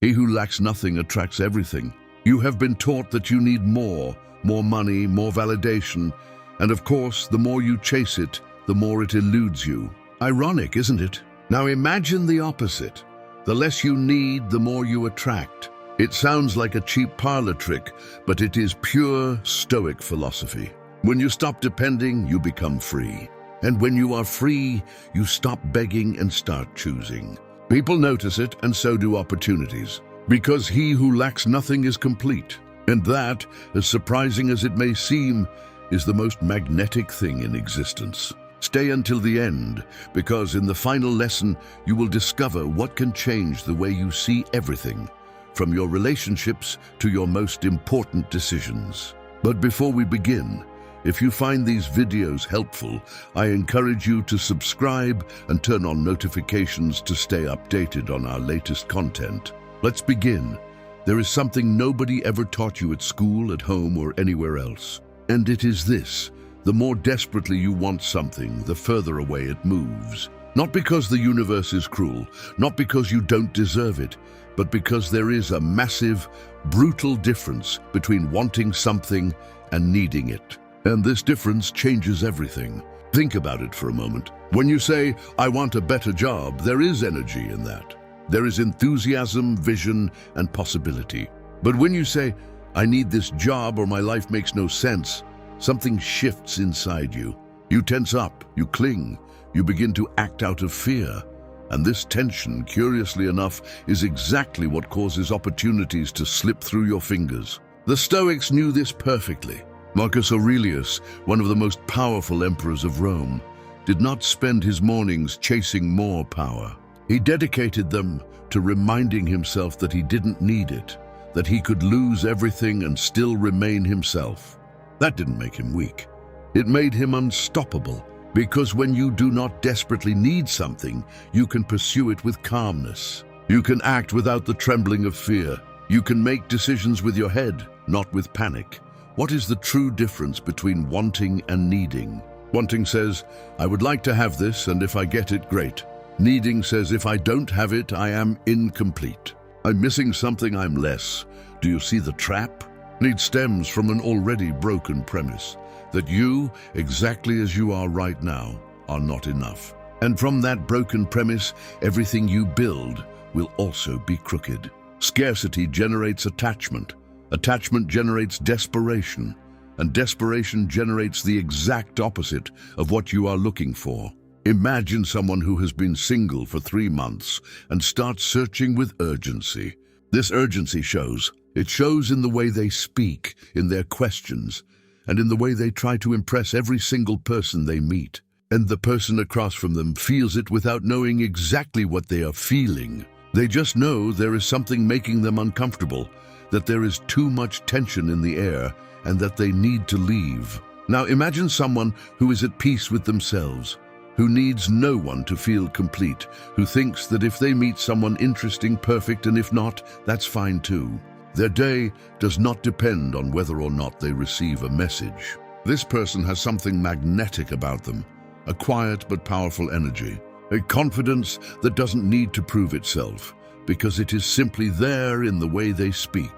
He who lacks nothing attracts everything. You have been taught that you need more money, more validation, and of course, the more you chase it, the more it eludes you. Ironic, isn't it? Now imagine the opposite. The less you need, the more you attract. It sounds like a cheap parlor trick, but it is pure Stoic philosophy. When you stop depending, you become free. And when you are free, you stop begging and start choosing. People notice it, and so do opportunities. Because he who lacks nothing is complete. And that, as surprising as it may seem, is the most magnetic thing in existence. Stay until the end, because in the final lesson, you will discover what can change the way you see everything, from your relationships to your most important decisions. But before we begin, if you find these videos helpful, I encourage you to subscribe and turn on notifications to stay updated on our latest content. Let's begin. There is something nobody ever taught you at school, at home, or anywhere else. And it is this: the more desperately you want something, the further away it moves. Not because the universe is cruel, not because you don't deserve it, but because there is a massive, brutal difference between wanting something and needing it. And this difference changes everything. Think about it for a moment. When you say, "I want a better job," there is energy in that. There is enthusiasm, vision, and possibility. But when you say, "I need this job or my life makes no sense," something shifts inside you. You tense up, you cling, you begin to act out of fear. And this tension, curiously enough, is exactly what causes opportunities to slip through your fingers. The Stoics knew this perfectly. Marcus Aurelius, one of the most powerful emperors of Rome, did not spend his mornings chasing more power. He dedicated them to reminding himself that he didn't need it, that he could lose everything and still remain himself. That didn't make him weak. It made him unstoppable, because when you do not desperately need something, you can pursue it with calmness. You can act without the trembling of fear. You can make decisions with your head, not with panic. What is the true difference between wanting and needing? Wanting says, "I would like to have this, and if I get it, great." Needing says, "If I don't have it, I am incomplete. I'm missing something, I'm less." Do you see the trap? Need stems from an already broken premise, that you, exactly as you are right now, are not enough. And from that broken premise, everything you build will also be crooked. Scarcity generates attachment. Attachment generates desperation, and desperation generates the exact opposite of what you are looking for. Imagine someone who has been single for 3 months and starts searching with urgency. This urgency shows. It shows in the way they speak, in their questions, and in the way they try to impress every single person they meet. And the person across from them feels it without knowing exactly what they are feeling. They just know there is something making them uncomfortable, that there is too much tension in the air, and that they need to leave. Now imagine someone who is at peace with themselves, who needs no one to feel complete, who thinks that if they meet someone interesting, perfect, and if not, that's fine too. Their day does not depend on whether or not they receive a message. This person has something magnetic about them, a quiet but powerful energy, a confidence that doesn't need to prove itself, because it is simply there in the way they speak.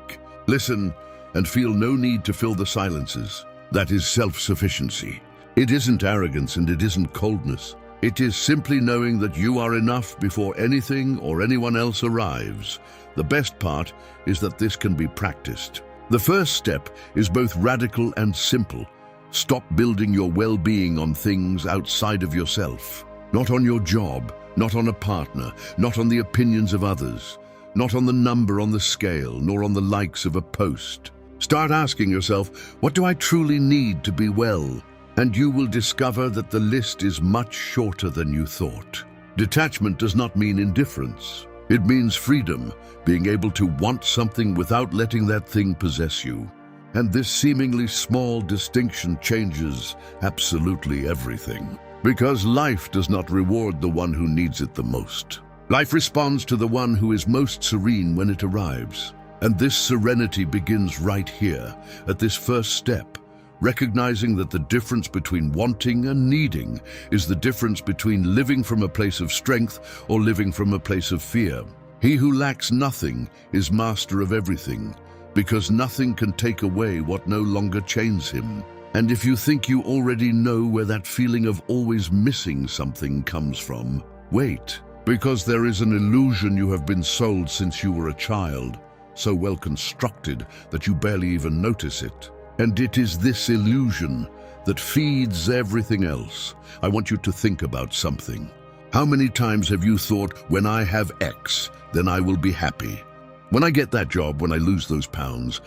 Listen and feel no need to fill the silences. That is self-sufficiency. It isn't arrogance and it isn't coldness. It is simply knowing that you are enough before anything or anyone else arrives. The best part is that this can be practiced. The first step is both radical and simple. Stop building your well-being on things outside of yourself. Not on your job, not on a partner, not on the opinions of others, not on the number on the scale, nor on the likes of a post. Start asking yourself, what do I truly need to be well? And you will discover that the list is much shorter than you thought. Detachment does not mean indifference. It means freedom, being able to want something without letting that thing possess you. And this seemingly small distinction changes absolutely everything. Because life does not reward the one who needs it the most. Life responds to the one who is most serene when it arrives. And this serenity begins right here, at this first step, recognizing that the difference between wanting and needing is the difference between living from a place of strength or living from a place of fear. He who lacks nothing is master of everything, because nothing can take away what no longer chains him. And if you think you already know where that feeling of always missing something comes from, wait, because there is an illusion you have been sold since you were a child, so well constructed that you barely even notice it. And it is this illusion that feeds everything else. I want you to think about something. How many times have you thought, when I have X, then I will be happy? When I get that job, when I lose those pounds,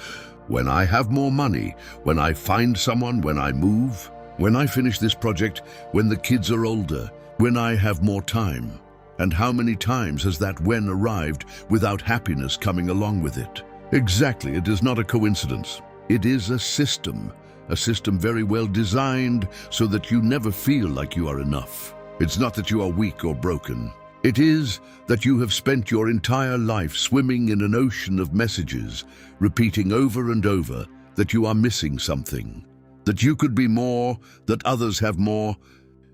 when I have more money, when I find someone, when I move, when I finish this project, when the kids are older, when I have more time. And how many times has that when arrived without happiness coming along with it? Exactly, it is not a coincidence. It is a system very well designed so that you never feel like you are enough. It's not that you are weak or broken. It is that you have spent your entire life swimming in an ocean of messages, repeating over and over that you are missing something, that you could be more, that others have more,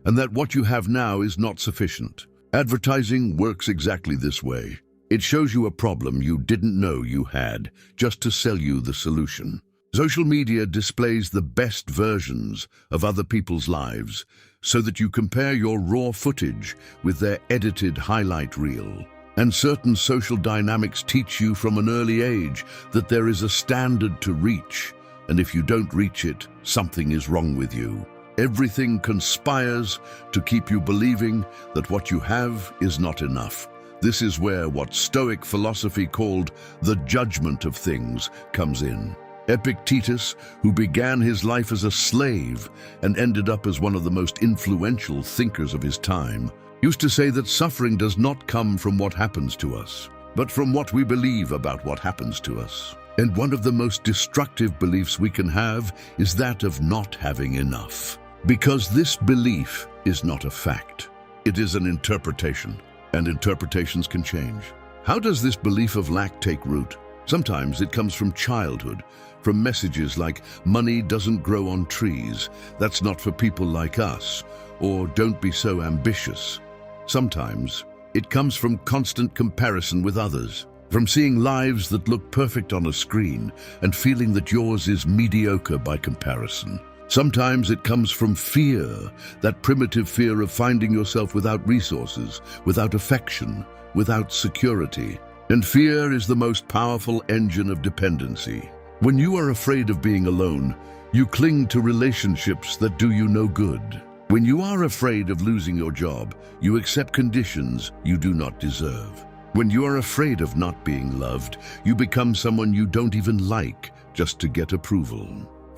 and that what you have now is not sufficient. Advertising works exactly this way. It shows you a problem you didn't know you had, just to sell you the solution. Social media displays the best versions of other people's lives, so that you compare your raw footage with their edited highlight reel. And certain social dynamics teach you from an early age that there is a standard to reach, and if you don't reach it, something is wrong with you. Everything conspires to keep you believing that what you have is not enough. This is where what Stoic philosophy called the judgment of things comes in. Epictetus, who began his life as a slave and ended up as one of the most influential thinkers of his time, used to say that suffering does not come from what happens to us, but from what we believe about what happens to us. And one of the most destructive beliefs we can have is that of not having enough. Because this belief is not a fact. It is an interpretation, and interpretations can change. How does this belief of lack take root? Sometimes it comes from childhood, from messages like, money doesn't grow on trees, that's not for people like us, or don't be so ambitious. Sometimes it comes from constant comparison with others, from seeing lives that look perfect on a screen and feeling that yours is mediocre by comparison. Sometimes it comes from fear, that primitive fear of finding yourself without resources, without affection, without security. And fear is the most powerful engine of dependency. When you are afraid of being alone, you cling to relationships that do you no good. When you are afraid of losing your job, you accept conditions you do not deserve. When you are afraid of not being loved, you become someone you don't even like just to get approval.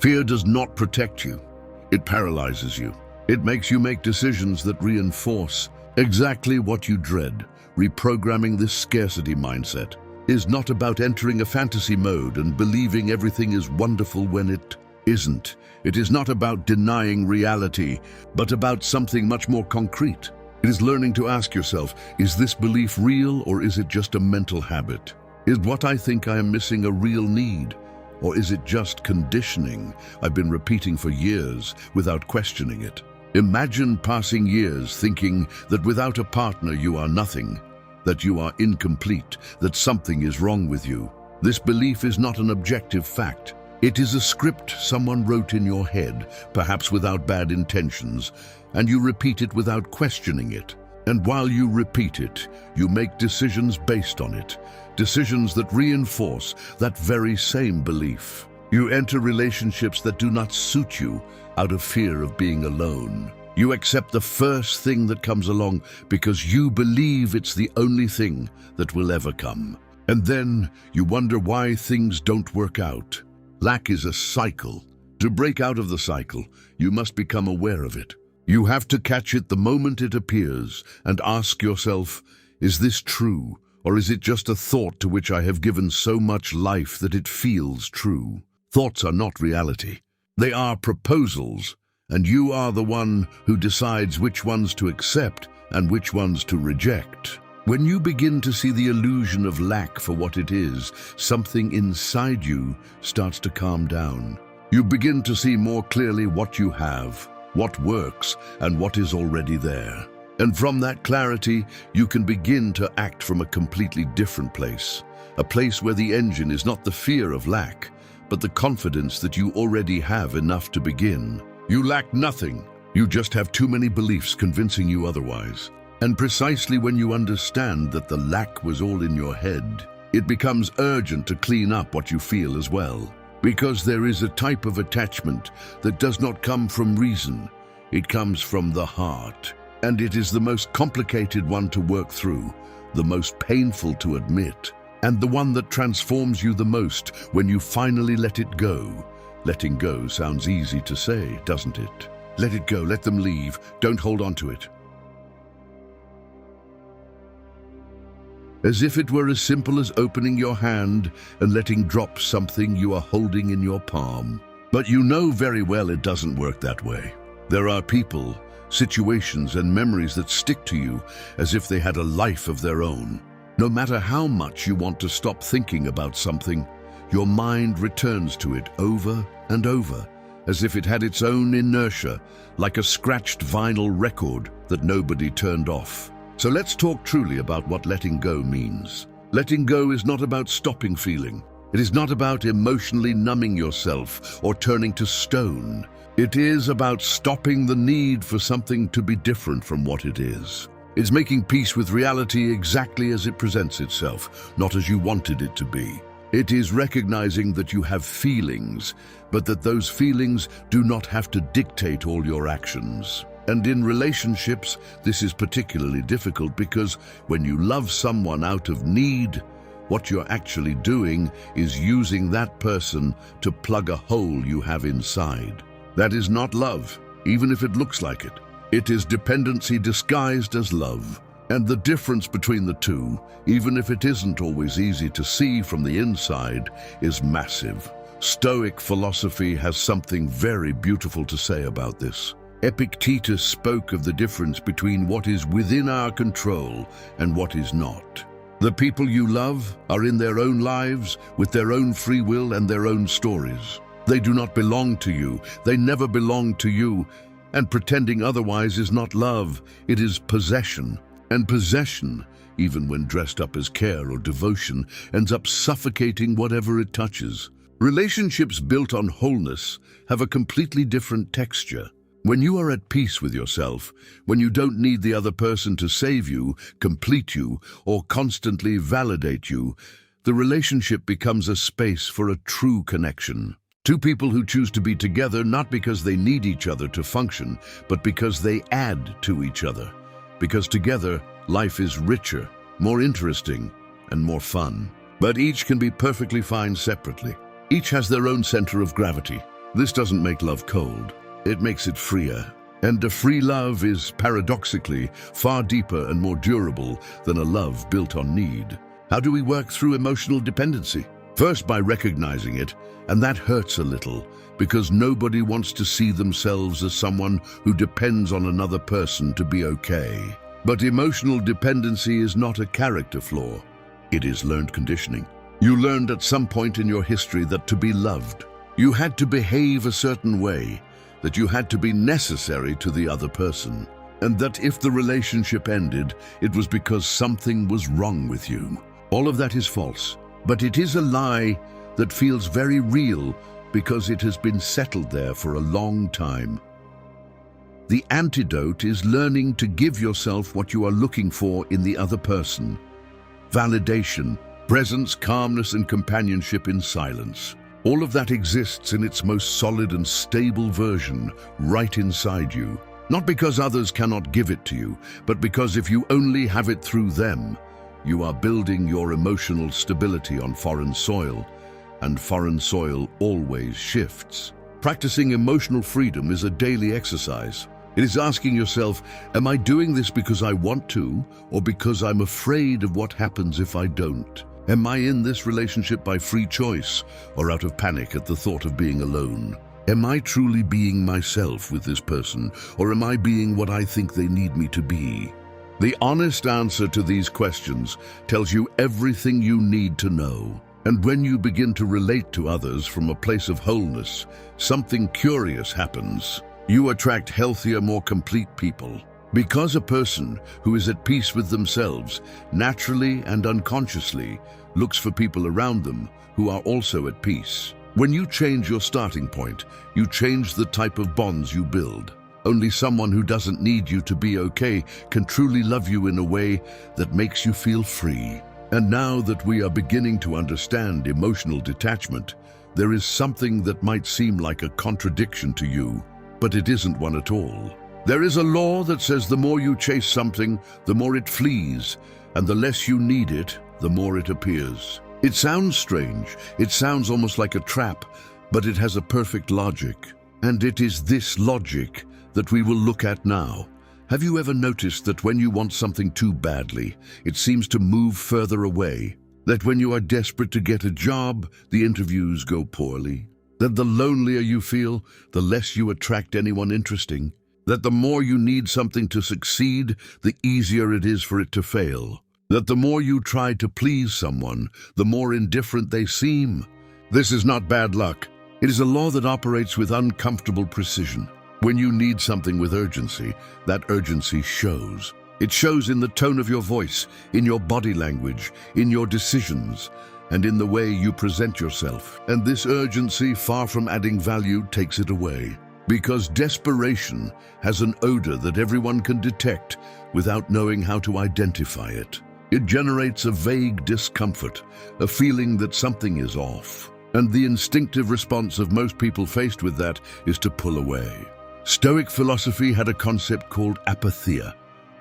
Fear does not protect you. It paralyzes you. It makes you make decisions that reinforce exactly what you dread. Reprogramming this scarcity mindset is not about entering a fantasy mode and believing everything is wonderful when it isn't. It is not about denying reality, but about something much more concrete. It is learning to ask yourself, is this belief real or is it just a mental habit? Is what I think I am missing a real need? Or is it just conditioning I've been repeating for years without questioning it? Imagine passing years thinking that without a partner you are nothing, that you are incomplete, that something is wrong with you. This belief is not an objective fact. It is a script someone wrote in your head, perhaps without bad intentions, and you repeat it without questioning it. And while you repeat it, you make decisions based on it, decisions that reinforce that very same belief. You enter relationships that do not suit you out of fear of being alone. You accept the first thing that comes along because you believe it's the only thing that will ever come. And then you wonder why things don't work out. Lack is a cycle. To break out of the cycle, you must become aware of it. You have to catch it the moment it appears and ask yourself, is this true? Or is it just a thought to which I have given so much life that it feels true? Thoughts are not reality. They are proposals, and you are the one who decides which ones to accept and which ones to reject. When you begin to see the illusion of lack for what it is, something inside you starts to calm down. You begin to see more clearly what you have, what works, and what is already there. And from that clarity, you can begin to act from a completely different place. A place where the engine is not the fear of lack, but the confidence that you already have enough to begin. You lack nothing. You just have too many beliefs convincing you otherwise. And precisely when you understand that the lack was all in your head, it becomes urgent to clean up what you feel as well. Because there is a type of attachment that does not come from reason. It comes from the heart. And it is the most complicated one to work through, the most painful to admit, and the one that transforms you the most when you finally let it go. Letting go sounds easy to say, doesn't it? Let it go, let them leave, don't hold on to it. As if it were as simple as opening your hand and letting drop something you are holding in your palm. But you know very well it doesn't work that way. There are people, situations and memories that stick to you as if they had a life of their own. No matter how much you want to stop thinking about something, your mind returns to it over and over, as if it had its own inertia, like a scratched vinyl record that nobody turned off. So let's talk truly about what letting go means. Letting go is not about stopping feeling. It is not about emotionally numbing yourself or turning to stone. It is about stopping the need for something to be different from what it is. It's making peace with reality exactly as it presents itself, not as you wanted it to be. It is recognizing that you have feelings, but that those feelings do not have to dictate all your actions. And in relationships, this is particularly difficult because when you love someone out of need, what you're actually doing is using that person to plug a hole you have inside. That is not love, even if it looks like it. It is dependency disguised as love. And the difference between the two, even if it isn't always easy to see from the inside, is massive. Stoic philosophy has something very beautiful to say about this. Epictetus spoke of the difference between what is within our control and what is not. The people you love are in their own lives, with their own free will and their own stories. They do not belong to you. They never belong to you. And pretending otherwise is not love. It is possession. And possession, even when dressed up as care or devotion, ends up suffocating whatever it touches. Relationships built on wholeness have a completely different texture. When you are at peace with yourself, when you don't need the other person to save you, complete you, or constantly validate you, the relationship becomes a space for a true connection. Two people who choose to be together not because they need each other to function, but because they add to each other. Because together, life is richer, more interesting, and more fun. But each can be perfectly fine separately. Each has their own center of gravity. This doesn't make love cold. It makes it freer. And a free love is, paradoxically, far deeper and more durable than a love built on need. How do we work through emotional dependency? First, by recognizing it, and that hurts a little, because nobody wants to see themselves as someone who depends on another person to be okay. But emotional dependency is not a character flaw. It is learned conditioning. You learned at some point in your history that to be loved, you had to behave a certain way, that you had to be necessary to the other person, and that if the relationship ended, it was because something was wrong with you. All of that is false, but it is a lie that feels very real because it has been settled there for a long time. The antidote is learning to give yourself what you are looking for in the other person. Validation, presence, calmness, and companionship in silence. All of that exists in its most solid and stable version right inside you. Not because others cannot give it to you, but because if you only have it through them, you are building your emotional stability on foreign soil, and foreign soil always shifts. Practicing emotional freedom is a daily exercise. It is asking yourself, am I doing this because I want to, or because I'm afraid of what happens if I don't? Am I in this relationship by free choice, or out of panic at the thought of being alone? Am I truly being myself with this person, or am I being what I think they need me to be? The honest answer to these questions tells you everything you need to know. And when you begin to relate to others from a place of wholeness, something curious happens. You attract healthier, more complete people. Because a person who is at peace with themselves naturally and unconsciously looks for people around them who are also at peace. When you change your starting point, you change the type of bonds you build. Only someone who doesn't need you to be okay can truly love you in a way that makes you feel free. And now that we are beginning to understand emotional detachment, there is something that might seem like a contradiction to you, but it isn't one at all. There is a law that says the more you chase something, the more it flees, and the less you need it, the more it appears. It sounds strange, it sounds almost like a trap, but it has a perfect logic. And it is this logic that we will look at now. Have you ever noticed that when you want something too badly, it seems to move further away? That when you are desperate to get a job, the interviews go poorly? That the lonelier you feel, the less you attract anyone interesting? That the more you need something to succeed, the easier it is for it to fail? That the more you try to please someone, the more indifferent they seem? This is not bad luck. It is a law that operates with uncomfortable precision. When you need something with urgency, that urgency shows. It shows in the tone of your voice, in your body language, in your decisions, and in the way you present yourself. And this urgency, far from adding value, takes it away. Because desperation has an odor that everyone can detect without knowing how to identify it. It generates a vague discomfort, a feeling that something is off. And the instinctive response of most people faced with that is to pull away. Stoic philosophy had a concept called apatheia,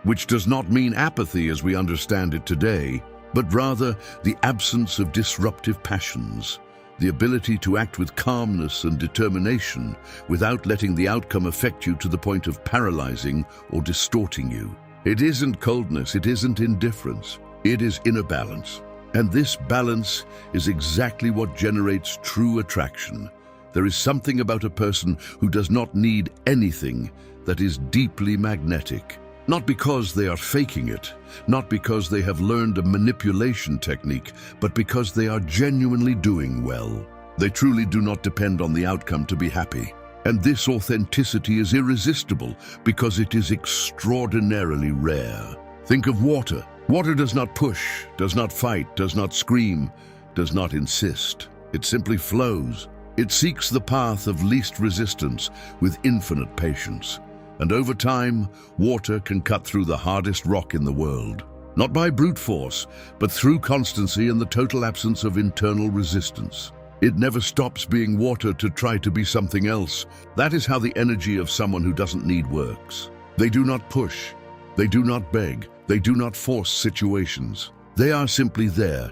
which does not mean apathy as we understand it today, but rather the absence of disruptive passions, the ability to act with calmness and determination without letting the outcome affect you to the point of paralyzing or distorting you. It isn't coldness, it isn't indifference, it is inner balance. And this balance is exactly what generates true attraction. There is something about a person who does not need anything that is deeply magnetic. Not because they are faking it, not because they have learned a manipulation technique, but because they are genuinely doing well. They truly do not depend on the outcome to be happy. And this authenticity is irresistible because it is extraordinarily rare. Think of water. Water does not push, does not fight, does not scream, does not insist. It simply flows. It seeks the path of least resistance with infinite patience. And over time, water can cut through the hardest rock in the world. Not by brute force, but through constancy and the total absence of internal resistance. It never stops being water to try to be something else. That is how the energy of someone who doesn't need works. They do not push. They do not beg. They do not force situations. They are simply there,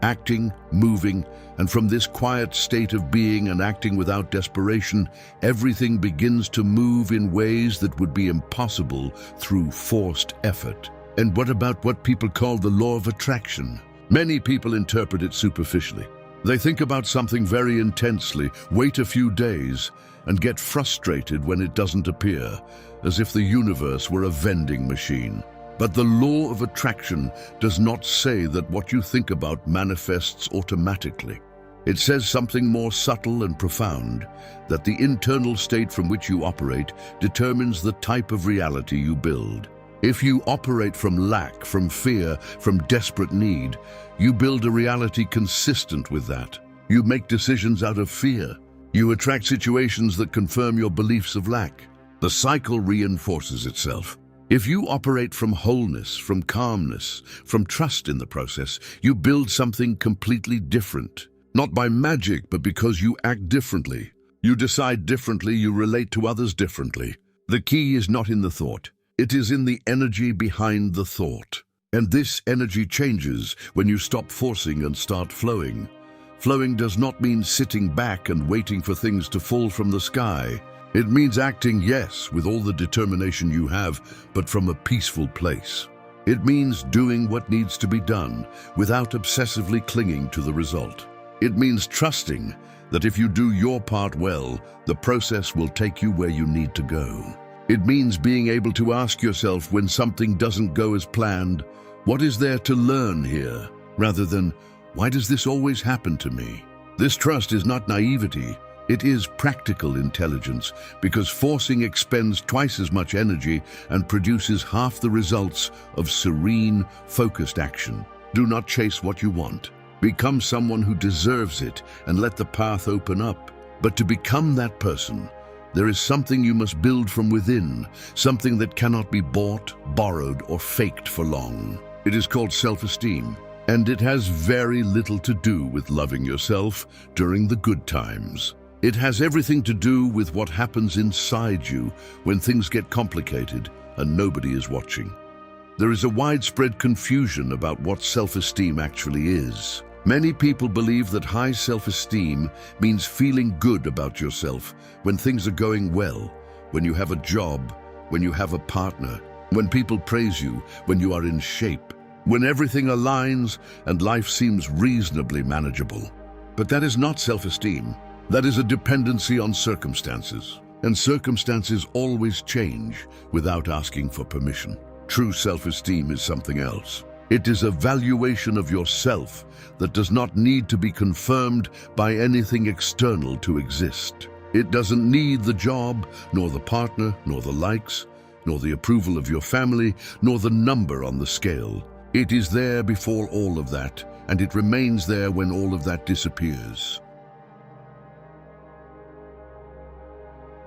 acting, moving, and from this quiet state of being and acting without desperation, everything begins to move in ways that would be impossible through forced effort. And what about what people call the law of attraction? Many people interpret it superficially. They think about something very intensely, wait a few days, and get frustrated when it doesn't appear, as if the universe were a vending machine. But the law of attraction does not say that what you think about manifests automatically. It says something more subtle and profound, that the internal state from which you operate determines the type of reality you build. If you operate from lack, from fear, from desperate need, you build a reality consistent with that. You make decisions out of fear. You attract situations that confirm your beliefs of lack. The cycle reinforces itself. If you operate from wholeness, from calmness, from trust in the process, you build something completely different. Not by magic, but because you act differently. You decide differently, you relate to others differently. The key is not in the thought. It is in the energy behind the thought. And this energy changes when you stop forcing and start flowing. Flowing does not mean sitting back and waiting for things to fall from the sky. It means acting, yes, with all the determination you have, but from a peaceful place. It means doing what needs to be done without obsessively clinging to the result. It means trusting that if you do your part well, the process will take you where you need to go. It means being able to ask yourself when something doesn't go as planned, what is there to learn here? Rather than, why does this always happen to me? This trust is not naivety. It is practical intelligence because forcing expends twice as much energy and produces half the results of serene, focused action. Do not chase what you want. Become someone who deserves it and let the path open up. But to become that person, there is something you must build from within, something that cannot be bought, borrowed, or faked for long. It is called self-esteem, and it has very little to do with loving yourself during the good times. It has everything to do with what happens inside you when things get complicated and nobody is watching. There is a widespread confusion about what self-esteem actually is. Many people believe that high self-esteem means feeling good about yourself when things are going well, when you have a job, when you have a partner, when people praise you, when you are in shape, when everything aligns and life seems reasonably manageable. But that is not self-esteem. That is a dependency on circumstances, and circumstances always change without asking for permission. True self-esteem is something else. It is a valuation of yourself that does not need to be confirmed by anything external to exist. It doesn't need the job, nor the partner, nor the likes, nor the approval of your family, nor the number on the scale. It is there before all of that, and it remains there when all of that disappears.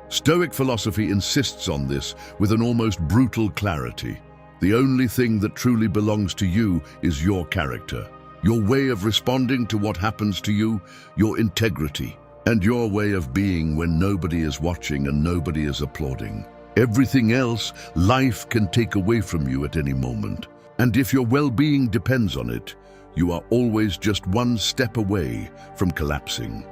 Stoic philosophy insists on this with an almost brutal clarity. The only thing that truly belongs to you is your character, your way of responding to what happens to you, your integrity, and your way of being when nobody is watching and nobody is applauding. Everything else, life can take away from you at any moment. And if your well-being depends on it, you are always just one step away from collapsing.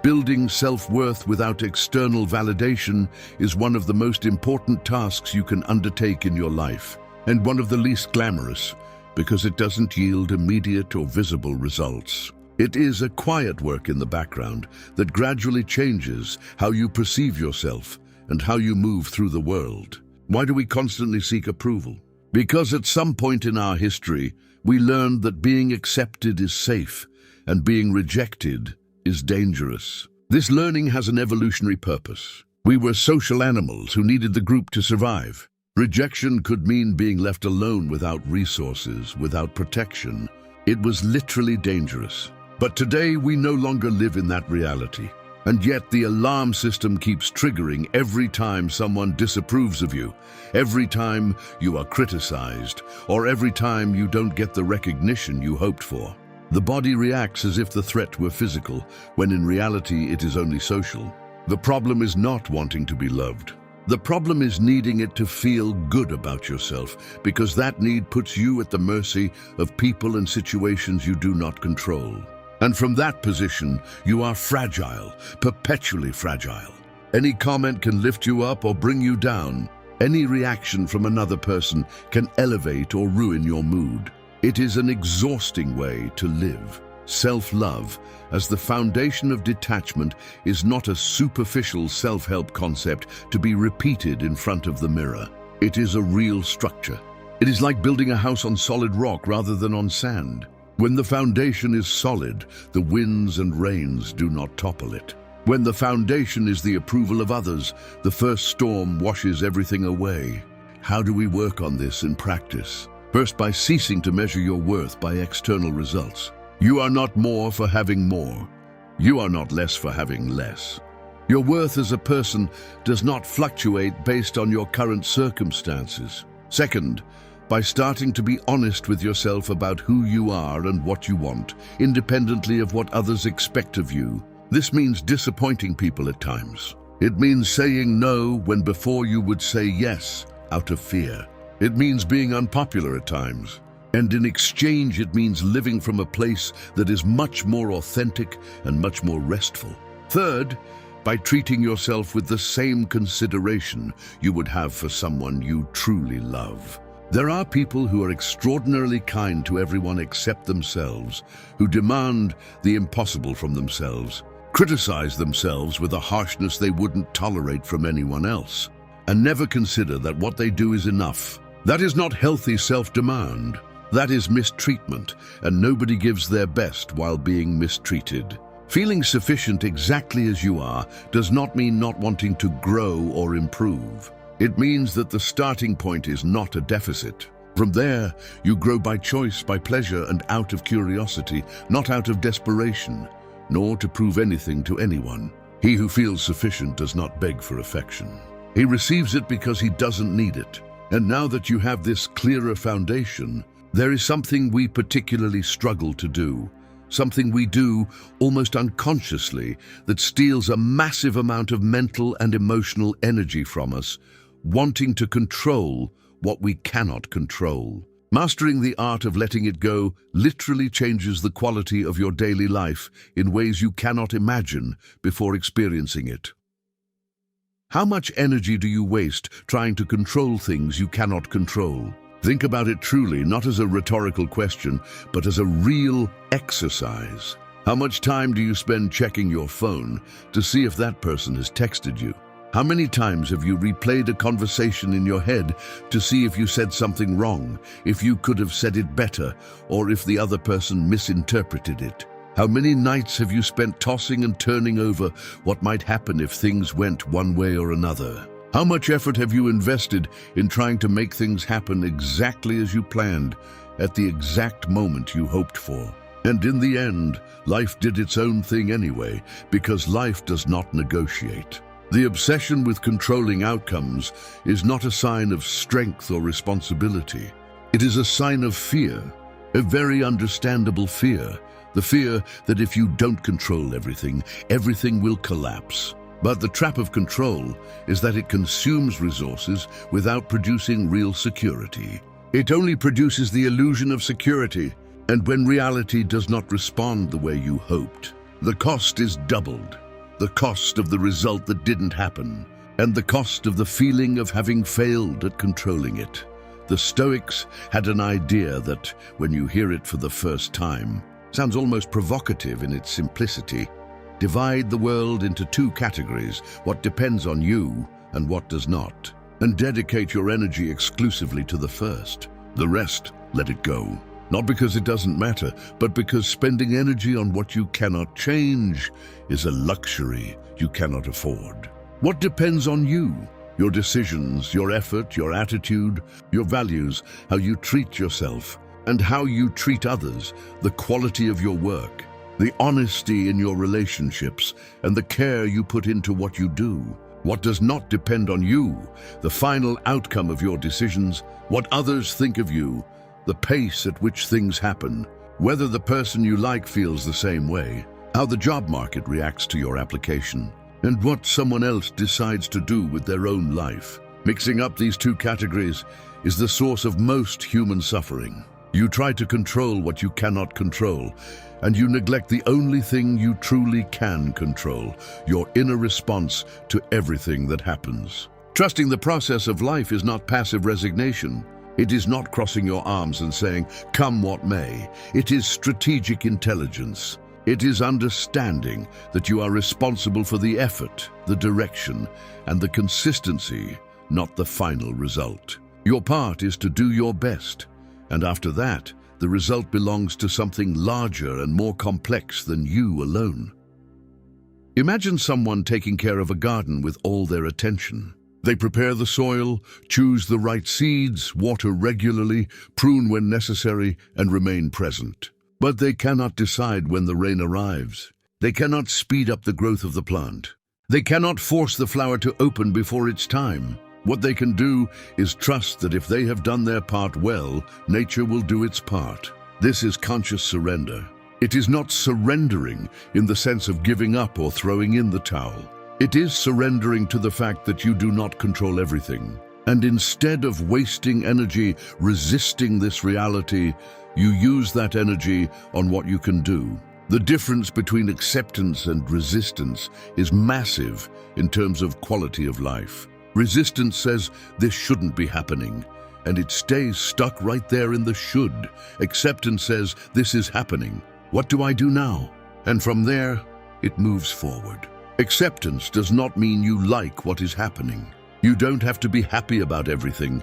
Building self-worth without external validation is one of the most important tasks you can undertake in your life, and one of the least glamorous, because it doesn't yield immediate or visible results. It is a quiet work in the background that gradually changes how you perceive yourself and how you move through the world. Why do we constantly seek approval? Because at some point in our history, we learned that being accepted is safe and being rejected is dangerous. This learning has an evolutionary purpose. We were social animals who needed the group to survive. Rejection could mean being left alone without resources, without protection. It was literally dangerous. But today we no longer live in that reality. And yet the alarm system keeps triggering every time someone disapproves of you, every time you are criticized, or every time you don't get the recognition you hoped for. The body reacts as if the threat were physical, when in reality it is only social. The problem is not wanting to be loved. The problem is needing it to feel good about yourself, because that need puts you at the mercy of people and situations you do not control. And from that position, you are fragile, perpetually fragile. Any comment can lift you up or bring you down. Any reaction from another person can elevate or ruin your mood. It is an exhausting way to live. Self-love, as the foundation of detachment, is not a superficial self-help concept to be repeated in front of the mirror. It is a real structure. It is like building a house on solid rock rather than on sand. When the foundation is solid, the winds and rains do not topple it. When the foundation is the approval of others, the first storm washes everything away. How do we work on this in practice? First, by ceasing to measure your worth by external results. You are not more for having more. You are not less for having less. Your worth as a person does not fluctuate based on your current circumstances. Second, by starting to be honest with yourself about who you are and what you want, independently of what others expect of you. This means disappointing people at times. It means saying no when before you would say yes out of fear. It means being unpopular at times. And in exchange, it means living from a place that is much more authentic and much more restful. Third, by treating yourself with the same consideration you would have for someone you truly love. There are people who are extraordinarily kind to everyone except themselves, who demand the impossible from themselves, criticize themselves with a harshness they wouldn't tolerate from anyone else, and never consider that what they do is enough. That is not healthy self-demand. That is mistreatment, and nobody gives their best while being mistreated. Feeling sufficient exactly as you are does not mean not wanting to grow or improve. It means that the starting point is not a deficit. From there, you grow by choice, by pleasure, and out of curiosity, not out of desperation, nor to prove anything to anyone. He who feels sufficient does not beg for affection. He receives it because he doesn't need it. And now that you have this clearer foundation, there is something we particularly struggle to do. Something we do almost unconsciously that steals a massive amount of mental and emotional energy from us, wanting to control what we cannot control. Mastering the art of letting it go literally changes the quality of your daily life in ways you cannot imagine before experiencing it. How much energy do you waste trying to control things you cannot control? Think about it truly, not as a rhetorical question, but as a real exercise. How much time do you spend checking your phone to see if that person has texted you? How many times have you replayed a conversation in your head to see if you said something wrong, if you could have said it better, or if the other person misinterpreted it? How many nights have you spent tossing and turning over what might happen if things went one way or another? How much effort have you invested in trying to make things happen exactly as you planned, at the exact moment you hoped for? And in the end, life did its own thing anyway, because life does not negotiate. The obsession with controlling outcomes is not a sign of strength or responsibility. It is a sign of fear, a very understandable fear. The fear that if you don't control everything, everything will collapse. But the trap of control is that it consumes resources without producing real security. It only produces the illusion of security, and when reality does not respond the way you hoped, the cost is doubled. The cost of the result that didn't happen, and the cost of the feeling of having failed at controlling it. The Stoics had an idea that, when you hear it for the first time, sounds almost provocative in its simplicity. Divide the world into two categories, what depends on you and what does not, and dedicate your energy exclusively to the first. The rest, let it go. Not because it doesn't matter, but because spending energy on what you cannot change is a luxury you cannot afford. What depends on you? Your decisions, your effort, your attitude, your values, how you treat yourself, and how you treat others, the quality of your work, the honesty in your relationships, and the care you put into what you do. What does not depend on you? The final outcome of your decisions, what others think of you, the pace at which things happen, whether the person you like feels the same way, how the job market reacts to your application, and what someone else decides to do with their own life. Mixing up these two categories is the source of most human suffering. You try to control what you cannot control, and you neglect the only thing you truly can control, your inner response to everything that happens. Trusting the process of life is not passive resignation. It is not crossing your arms and saying, "Come what may." It is strategic intelligence. It is understanding that you are responsible for the effort, the direction, and the consistency, not the final result. Your part is to do your best, and after that, the result belongs to something larger and more complex than you alone. Imagine someone taking care of a garden with all their attention. They prepare the soil, choose the right seeds, water regularly, prune when necessary, and remain present. But they cannot decide when the rain arrives. They cannot speed up the growth of the plant. They cannot force the flower to open before its time. What they can do is trust that if they have done their part well, nature will do its part. This is conscious surrender. It is not surrendering in the sense of giving up or throwing in the towel. It is surrendering to the fact that you do not control everything. And instead of wasting energy resisting this reality, you use that energy on what you can do. The difference between acceptance and resistance is massive in terms of quality of life. Resistance says this shouldn't be happening, and it stays stuck right there in the should. Acceptance says this is happening. What do I do now? And from there, it moves forward. Acceptance does not mean you like what is happening. You don't have to be happy about everything,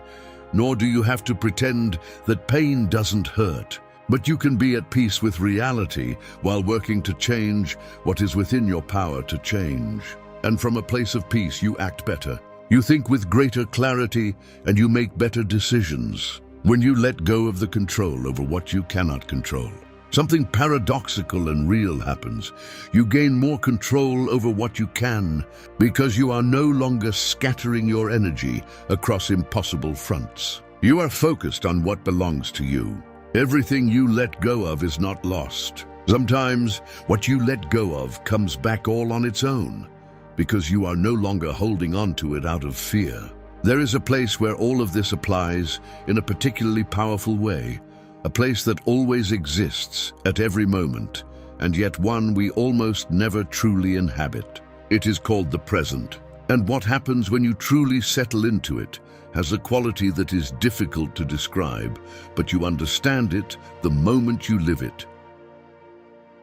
nor do you have to pretend that pain doesn't hurt. But you can be at peace with reality while working to change what is within your power to change. And from a place of peace, you act better. You think with greater clarity and you make better decisions. When you let go of the control over what you cannot control, something paradoxical and real happens. You gain more control over what you can because you are no longer scattering your energy across impossible fronts. You are focused on what belongs to you. Everything you let go of is not lost. Sometimes what you let go of comes back all on its own because you are no longer holding on to it out of fear. There is a place where all of this applies in a particularly powerful way, a place that always exists at every moment, and yet one we almost never truly inhabit. It is called the present, and what happens when you truly settle into it has a quality that is difficult to describe, but you understand it the moment you live it.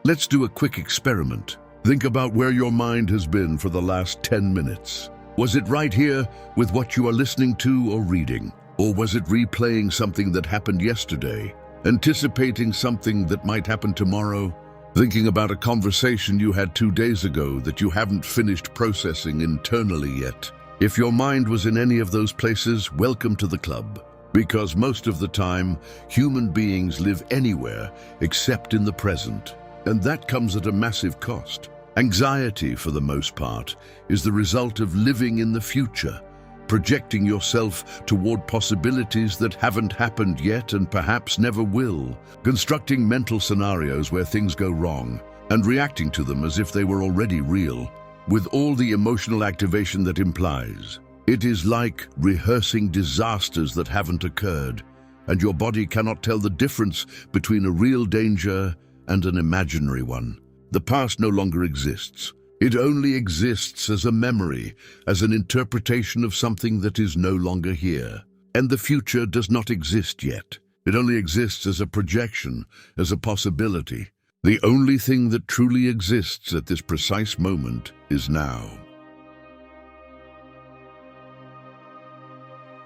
Let's do a quick experiment. Think about where your mind has been for the last 10 minutes. Was it right here with what you are listening to or reading? Or was it replaying something that happened yesterday? Anticipating something that might happen tomorrow? Thinking about a conversation you had 2 days ago that you haven't finished processing internally yet? If your mind was in any of those places, welcome to the club. Because most of the time, human beings live anywhere except in the present. And that comes at a massive cost. Anxiety, for the most part, is the result of living in the future, projecting yourself toward possibilities that haven't happened yet and perhaps never will, constructing mental scenarios where things go wrong, and reacting to them as if they were already real, with all the emotional activation that implies. It is like rehearsing disasters that haven't occurred, and your body cannot tell the difference between a real danger and an imaginary one. The past no longer exists. It only exists as a memory, as an interpretation of something that is no longer here. And the future does not exist yet. It only exists as a projection, as a possibility. The only thing that truly exists at this precise moment is now.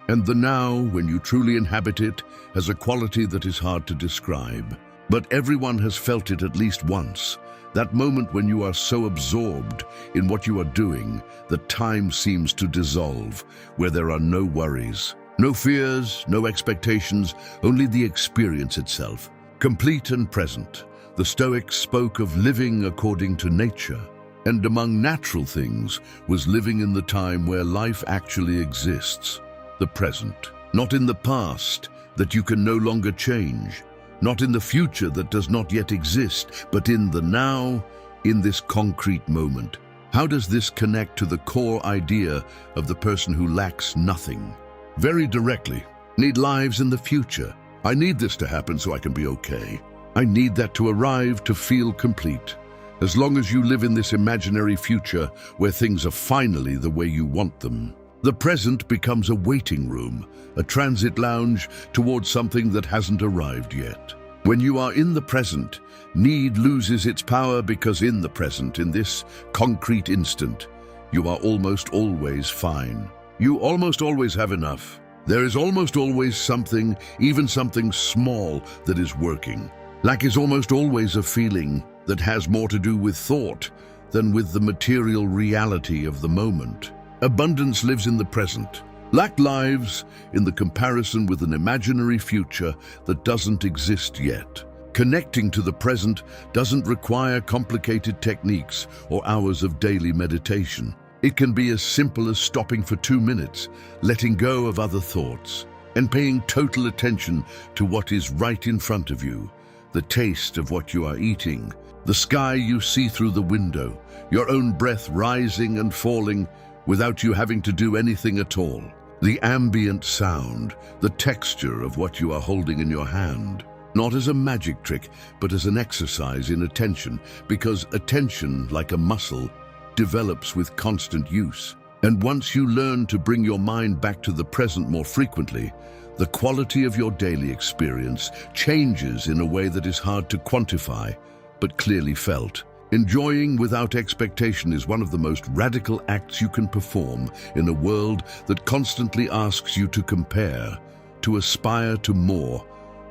And the now, when you truly inhabit it, has a quality that is hard to describe. But everyone has felt it at least once. That moment when you are so absorbed in what you are doing that time seems to dissolve, where there are no worries, no fears, no expectations, only the experience itself. Complete and present. The Stoics spoke of living according to nature, and among natural things was living in the time where life actually exists, the present. Not in the past that you can no longer change, not in the future that does not yet exist, but in the now, in this concrete moment. How does this connect to the core idea of the person who lacks nothing? Very directly. Need lives in the future. I need this to happen so I can be okay. I need that to arrive to feel complete. As long as you live in this imaginary future where things are finally the way you want them. The present becomes a waiting room, a transit lounge towards something that hasn't arrived yet. When you are in the present, need loses its power because in the present, in this concrete instant, you are almost always fine. You almost always have enough. There is almost always something, even something small, that is working. Lack is almost always a feeling that has more to do with thought than with the material reality of the moment. Abundance lives in the present. Lack lives in the comparison with an imaginary future that doesn't exist yet. Connecting to the present doesn't require complicated techniques or hours of daily meditation. It can be as simple as stopping for 2 minutes, letting go of other thoughts, and paying total attention to what is right in front of you. The taste of what you are eating, the sky you see through the window, your own breath rising and falling without you having to do anything at all. The ambient sound, the texture of what you are holding in your hand. Not as a magic trick, but as an exercise in attention, because attention, like a muscle, develops with constant use. And once you learn to bring your mind back to the present more frequently, the quality of your daily experience changes in a way that is hard to quantify, but clearly felt. Enjoying without expectation is one of the most radical acts you can perform in a world that constantly asks you to compare, to aspire to more,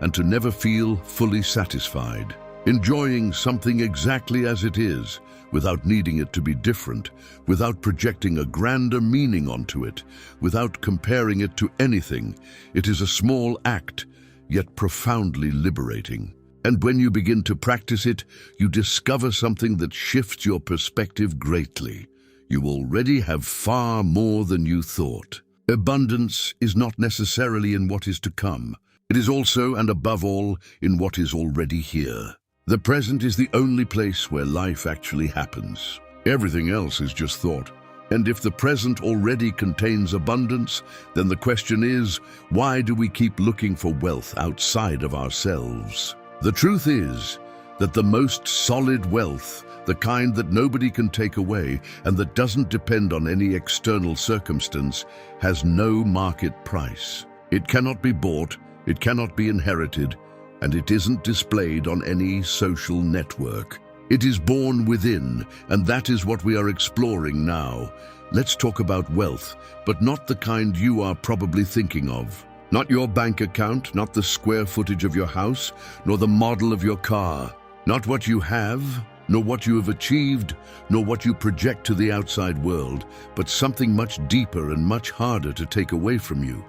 and to never feel fully satisfied. Enjoying something exactly as it is, without needing it to be different, without projecting a grander meaning onto it, without comparing it to anything. It is a small act, yet profoundly liberating. And when you begin to practice it, you discover something that shifts your perspective greatly. You already have far more than you thought. Abundance is not necessarily in what is to come. It is also, and above all, in what is already here. The present is the only place where life actually happens. Everything else is just thought. And if the present already contains abundance, then the question is, why do we keep looking for wealth outside of ourselves? The truth is that the most solid wealth, the kind that nobody can take away and that doesn't depend on any external circumstance, has no market price. It cannot be bought, it cannot be inherited, and it isn't displayed on any social network. It is born within, and that is what we are exploring now. Let's talk about wealth, but not the kind you are probably thinking of. Not your bank account, not the square footage of your house, nor the model of your car. Not what you have, nor what you have achieved, nor what you project to the outside world, but something much deeper and much harder to take away from you.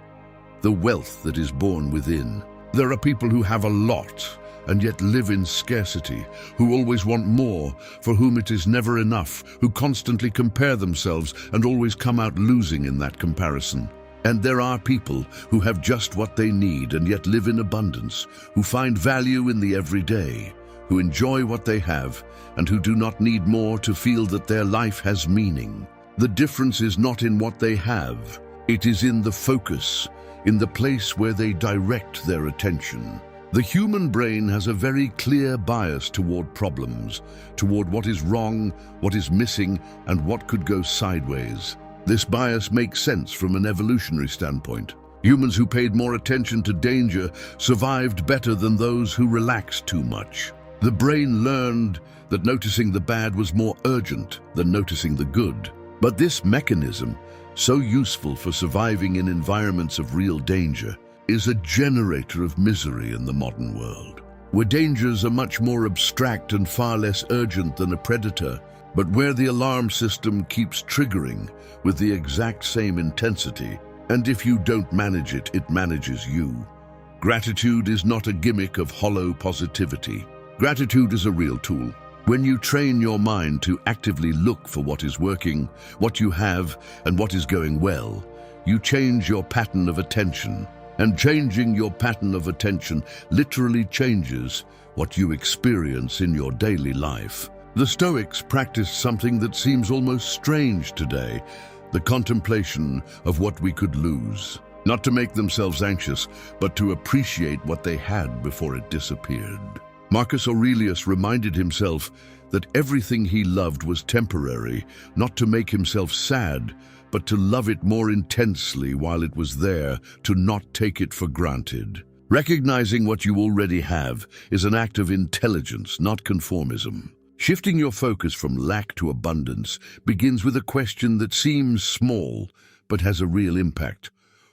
The wealth that is born within. There are people who have a lot and yet live in scarcity, who always want more, for whom it is never enough, who constantly compare themselves and always come out losing in that comparison. And there are people who have just what they need and yet live in abundance, who find value in the everyday, who enjoy what they have, and who do not need more to feel that their life has meaning. The difference is not in what they have, it is in the focus, in the place where they direct their attention. The human brain has a very clear bias toward problems, toward what is wrong, what is missing, and what could go sideways. This bias makes sense from an evolutionary standpoint. Humans who paid more attention to danger survived better than those who relaxed too much. The brain learned that noticing the bad was more urgent than noticing the good. But this mechanism, so useful for surviving in environments of real danger, is a generator of misery in the modern world, where dangers are much more abstract and far less urgent than a predator, but where the alarm system keeps triggering with the exact same intensity, and if you don't manage it, it manages you. Gratitude is not a gimmick of hollow positivity. Gratitude is a real tool. When you train your mind to actively look for what is working, what you have, and what is going well, you change your pattern of attention. And changing your pattern of attention literally changes what you experience in your daily life. The Stoics practiced something that seems almost strange today, the contemplation of what we could lose. Not to make themselves anxious, but to appreciate what they had before it disappeared. Marcus Aurelius reminded himself that everything he loved was temporary, not to make himself sad, but to love it more intensely while it was there, to not take it for granted. Recognizing what you already have is an act of intelligence, not conformism. Shifting your focus from lack to abundance begins with a question that seems small, but has a real impact.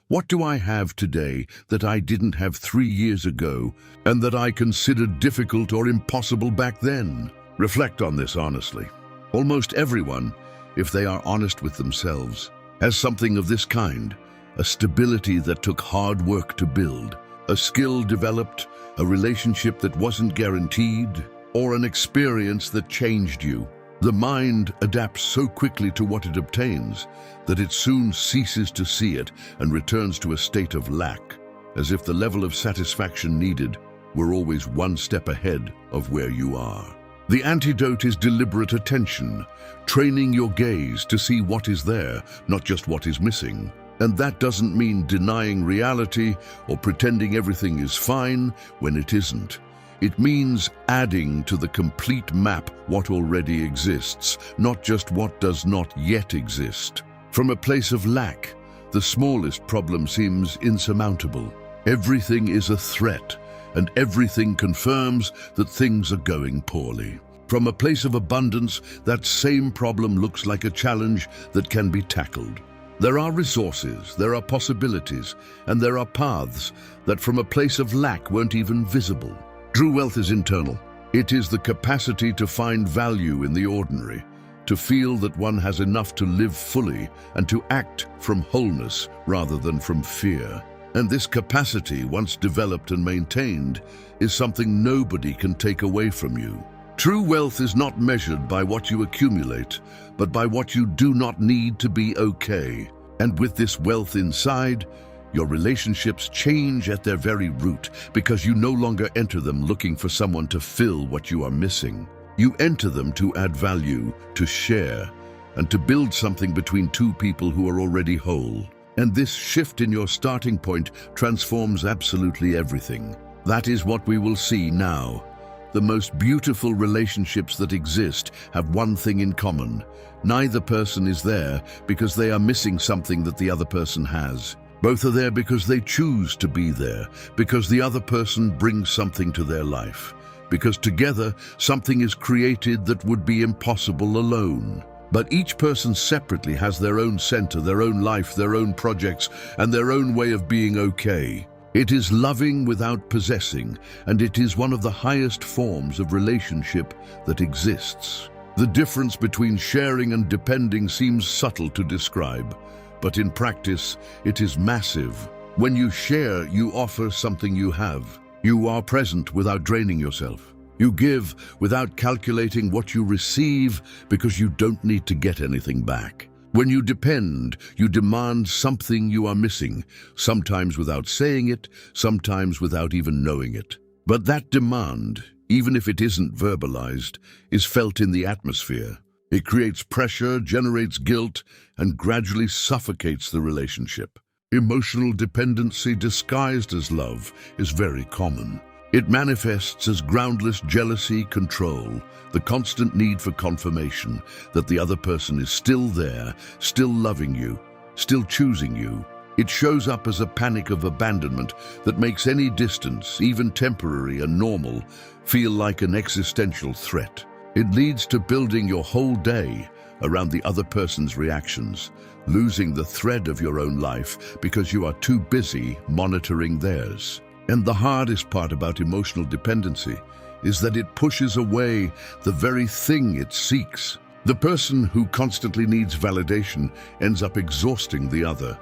What do I have today that I didn't have 3 years ago, and that I considered difficult or impossible back then? Reflect on this honestly. Almost everyone, if they are honest with themselves, has something of this kind: a stability that took hard work to build, a skill developed, a relationship that wasn't guaranteed, or an experience that changed you. The mind adapts so quickly to what it obtains that it soon ceases to see it and returns to a state of lack, as if the level of satisfaction needed were always one step ahead of where you are. The antidote is deliberate attention, training your gaze to see what is there, not just what is missing. And that doesn't mean denying reality or pretending everything is fine when it isn't. It means adding to the complete map what already exists, not just what does not yet exist. From a place of lack, the smallest problem seems insurmountable. Everything is a threat, and everything confirms that things are going poorly. From a place of abundance, that same problem looks like a challenge that can be tackled. There are resources, there are possibilities, and there are paths that from a place of lack weren't even visible. True wealth is internal. It is the capacity to find value in the ordinary, to feel that one has enough to live fully, and to act from wholeness rather than from fear. And this capacity, once developed and maintained, is something nobody can take away from you. True wealth is not measured by what you accumulate, but by what you do not need to be okay. And with this wealth inside, your relationships change at their very root, because you no longer enter them looking for someone to fill what you are missing. You enter them to add value, to share, and to build something between two people who are already whole. And this shift in your starting point transforms absolutely everything. That is what we will see now. The most beautiful relationships that exist have one thing in common. Neither person is there because they are missing something that the other person has. Both are there because they choose to be there, because the other person brings something to their life, because together something is created that would be impossible alone. But each person separately has their own center, their own life, their own projects, and their own way of being okay. It is loving without possessing, and it is one of the highest forms of relationship that exists. The difference between sharing and depending seems subtle to describe, but in practice, it is massive. When you share, you offer something you have. You are present without draining yourself. You give without calculating what you receive because you don't need to get anything back. When you depend, you demand something you are missing, sometimes without saying it, sometimes without even knowing it. But that demand, even if it isn't verbalized, is felt in the atmosphere. It creates pressure, generates guilt, and gradually suffocates the relationship. Emotional dependency disguised as love is very common. It manifests as groundless jealousy, control, the constant need for confirmation that the other person is still there, still loving you, still choosing you. It shows up as a panic of abandonment that makes any distance, even temporary and normal, feel like an existential threat. It leads to building your whole day around the other person's reactions, losing the thread of your own life because you are too busy monitoring theirs. And the hardest part about emotional dependency is that it pushes away the very thing it seeks. The person who constantly needs validation ends up exhausting the other,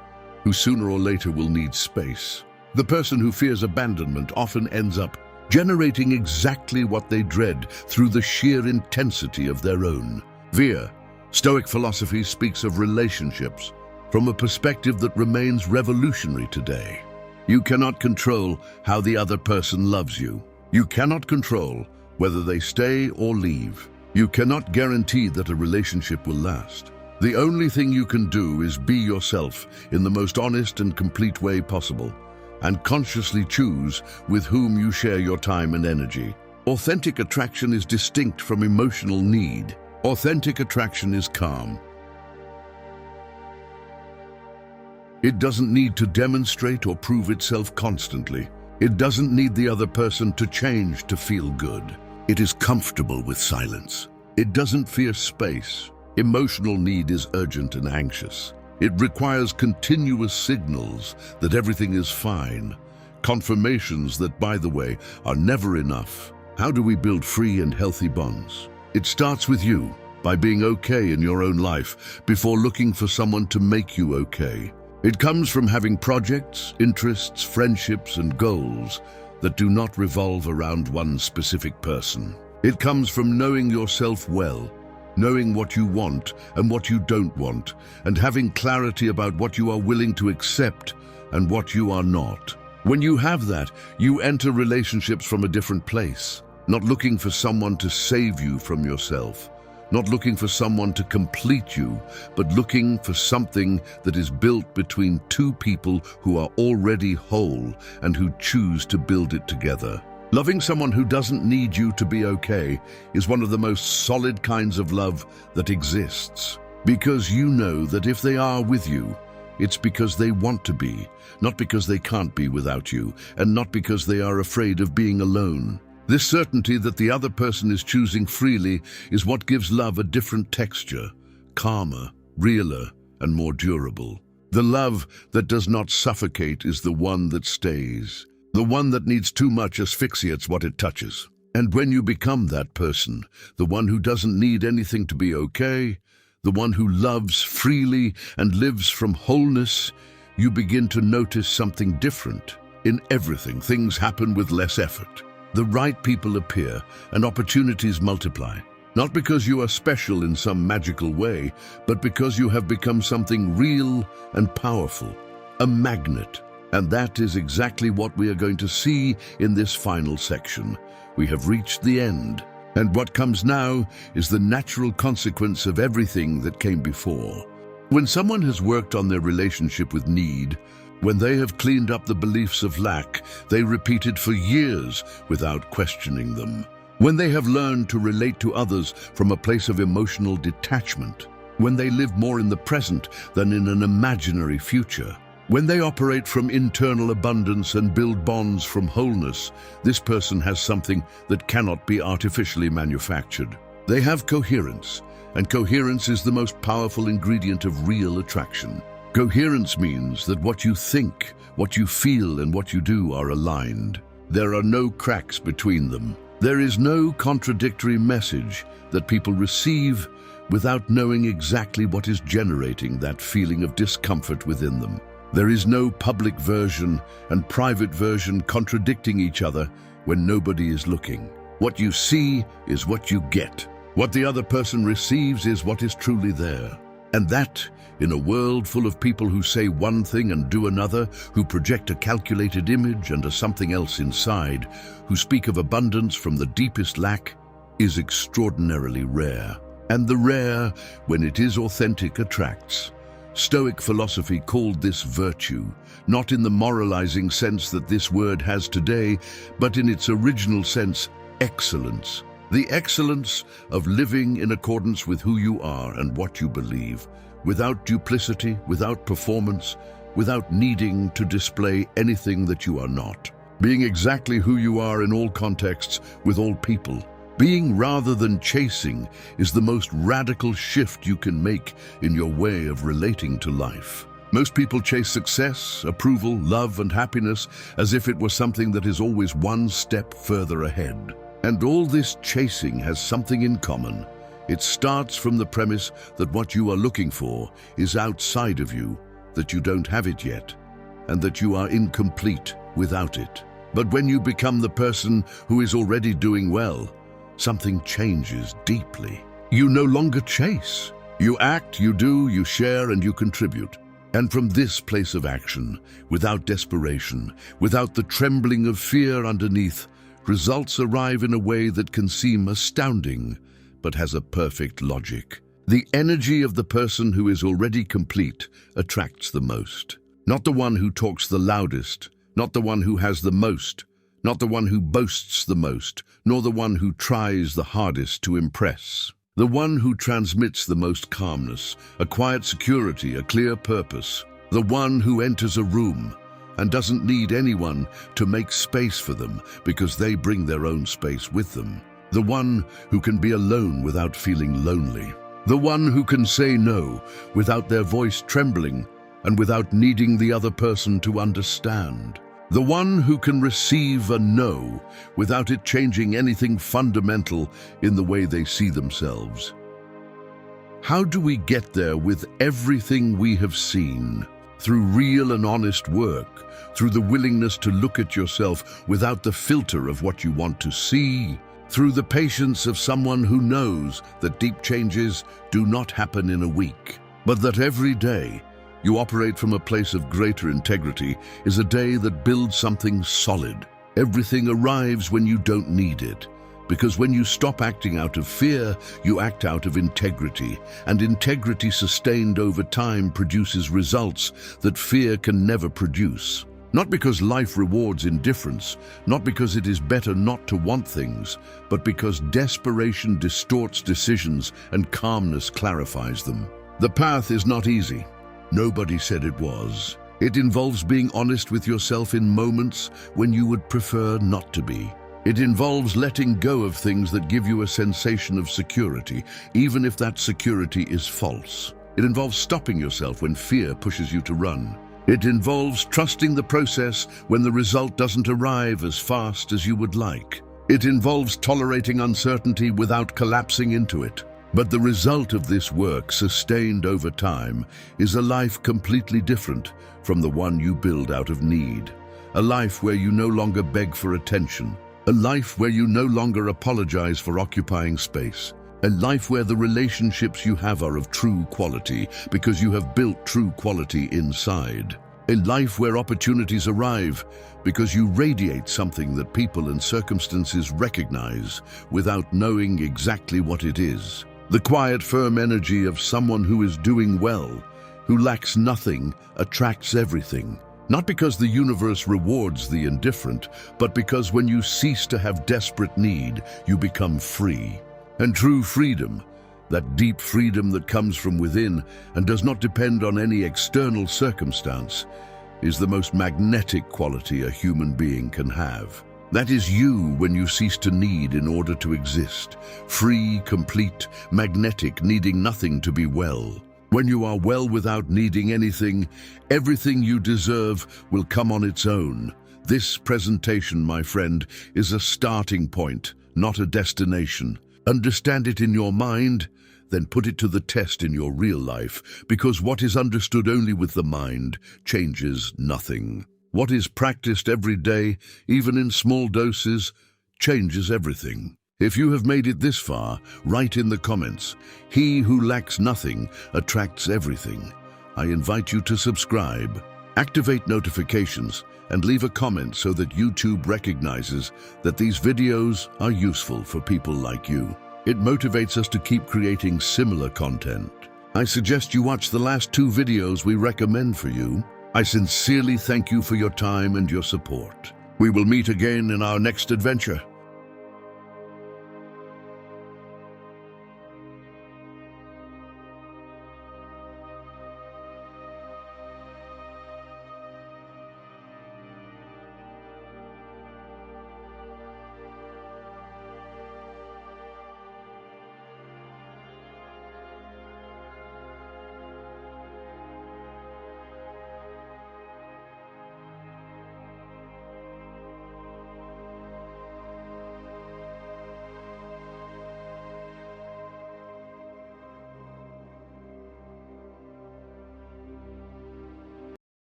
who sooner or later will need space. The person who fears abandonment often ends up generating exactly what they dread through the sheer intensity of their own fear. Stoic philosophy speaks of relationships from a perspective that remains revolutionary today. You cannot control how the other person loves you. You cannot control whether they stay or leave. You cannot guarantee that a relationship will last. The only thing you can do is be yourself in the most honest and complete way possible, and consciously choose with whom you share your time and energy. Authentic attraction is distinct from emotional need. Authentic attraction is calm. It doesn't need to demonstrate or prove itself constantly. It doesn't need the other person to change to feel good. It is comfortable with silence. It doesn't fear space. Emotional need is urgent and anxious. It requires continuous signals that everything is fine, confirmations that, by the way, are never enough. How do we build free and healthy bonds? It starts with you, by being okay in your own life before looking for someone to make you okay. It comes from having projects, interests, friendships, and goals that do not revolve around one specific person. It comes from knowing yourself well, knowing what you want and what you don't want, and having clarity about what you are willing to accept and what you are not. When you have that, you enter relationships from a different place, not looking for someone to save you from yourself, not looking for someone to complete you, but looking for something that is built between two people who are already whole and who choose to build it together. Loving someone who doesn't need you to be okay is one of the most solid kinds of love that exists, because you know that if they are with you, it's because they want to be, not because they can't be without you, and not because they are afraid of being alone. This certainty that the other person is choosing freely is what gives love a different texture, calmer, realer, and more durable. The love that does not suffocate is the one that stays. The one that needs too much asphyxiates what it touches. And when you become that person, the one who doesn't need anything to be okay, the one who loves freely and lives from wholeness, you begin to notice something different. In everything, things happen with less effort. The right people appear and opportunities multiply. Not because you are special in some magical way, but because you have become something real and powerful, a magnet. And that is exactly what we are going to see in this final section. We have reached the end. And what comes now is the natural consequence of everything that came before. When someone has worked on their relationship with need, when they have cleaned up the beliefs of lack they repeated for years without questioning them, when they have learned to relate to others from a place of emotional detachment, when they live more in the present than in an imaginary future, when they operate from internal abundance and build bonds from wholeness, this person has something that cannot be artificially manufactured. They have coherence, and coherence is the most powerful ingredient of real attraction. Coherence means that what you think, what you feel, and what you do are aligned. There are no cracks between them. There is no contradictory message that people receive without knowing exactly what is generating that feeling of discomfort within them. There is no public version and private version contradicting each other when nobody is looking. What you see is what you get. What the other person receives is what is truly there. And that, in a world full of people who say one thing and do another, who project a calculated image and a something else inside, who speak of abundance from the deepest lack, is extraordinarily rare. And the rare, when it is authentic, attracts. Stoic philosophy called this virtue, not in the moralizing sense that this word has today, but in its original sense, excellence. The excellence of living in accordance with who you are and what you believe, without duplicity, without performance, without needing to display anything that you are not. Being exactly who you are in all contexts, with all people. Being rather than chasing is the most radical shift you can make in your way of relating to life. Most people chase success, approval, love, and happiness as if it was something that is always one step further ahead. And all this chasing has something in common. It starts from the premise that what you are looking for is outside of you, that you don't have it yet, and that you are incomplete without it. But when you become the person who is already doing well, something changes deeply. You no longer chase. You act, you do, you share, and you contribute. And from this place of action, without desperation, without the trembling of fear underneath, results arrive in a way that can seem astounding, but has a perfect logic. The energy of the person who is already complete attracts the most. Not the one who talks the loudest, not the one who has the most, not the one who boasts the most, nor the one who tries the hardest to impress. The one who transmits the most calmness, a quiet security, a clear purpose. The one who enters a room and doesn't need anyone to make space for them because they bring their own space with them. The one who can be alone without feeling lonely. The one who can say no without their voice trembling and without needing the other person to understand. The one who can receive a no without it changing anything fundamental in the way they see themselves. How do we get there with everything we have seen? Through real and honest work, through the willingness to look at yourself without the filter of what you want to see, through the patience of someone who knows that deep changes do not happen in a week, but that every day you operate from a place of greater integrity is a day that builds something solid. Everything arrives when you don't need it. Because when you stop acting out of fear, you act out of integrity. And integrity sustained over time produces results that fear can never produce. Not because life rewards indifference, not because it is better not to want things, but because desperation distorts decisions and calmness clarifies them. The path is not easy. Nobody said it was. It involves being honest with yourself in moments when you would prefer not to be. It involves letting go of things that give you a sensation of security, even if that security is false. It involves stopping yourself when fear pushes you to run. It involves trusting the process when the result doesn't arrive as fast as you would like. It involves tolerating uncertainty without collapsing into it. But the result of this work, sustained over time, is a life completely different from the one you build out of need. A life where you no longer beg for attention. A life where you no longer apologize for occupying space. A life where the relationships you have are of true quality because you have built true quality inside. A life where opportunities arrive because you radiate something that people and circumstances recognize without knowing exactly what it is. The quiet, firm energy of someone who is doing well, who lacks nothing, attracts everything. Not because the universe rewards the indifferent, but because when you cease to have desperate need, you become free. And true freedom, that deep freedom that comes from within and does not depend on any external circumstance, is the most magnetic quality a human being can have. That is you when you cease to need in order to exist. Free, complete, magnetic, needing nothing to be well. When you are well without needing anything, everything you deserve will come on its own. This presentation, my friend, is a starting point, not a destination. Understand it in your mind, then put it to the test in your real life, because what is understood only with the mind changes nothing. What is practiced every day, even in small doses, changes everything. If you have made it this far, write in the comments, "He who lacks nothing attracts everything." I invite you to subscribe, activate notifications, and leave a comment so that YouTube recognizes that these videos are useful for people like you. It motivates us to keep creating similar content. I suggest you watch the last 2 videos we recommend for you. I sincerely thank you for your time and your support. We will meet again in our next adventure.